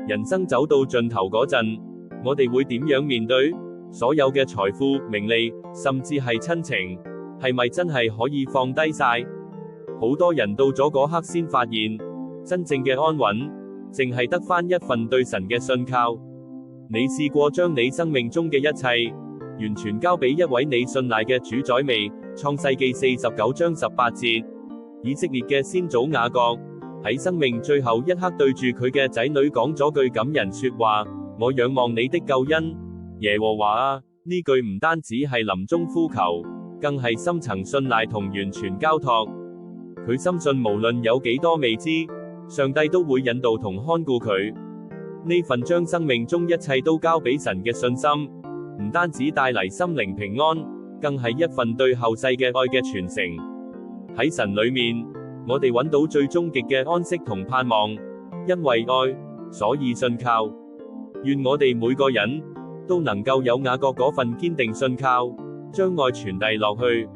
人生走到盡頭嗰陣，我哋會點樣面對？所有嘅財富、名利，甚至係親情，係咪真係可以放低晒？好多人到咗嗰刻先發現，真正嘅安穩，淨係得返一份對神嘅信靠。你試過將你生命中嘅一切，完全交俾一位你信賴嘅主宰未？創世記49章18節，以色列嘅先祖雅各，喺生命最後一刻對住佢嘅仔女講咗句感人說話：我仰望你的救恩，耶和華啊！呢句唔單止係臨終呼求，更係深層信賴同完全交託。佢深信無論有幾多未知，上帝都會引導同看顧佢。呢份將生命中一切都交俾神嘅信心，唔單止帶嚟心靈平安，更係一份對後世嘅愛嘅傳承。喺神裏面，我哋揾到最終極嘅安息同盼望，因為愛，所以信靠。願我哋每個人都能夠有雅各嗰份堅定信靠，將愛傳遞落去。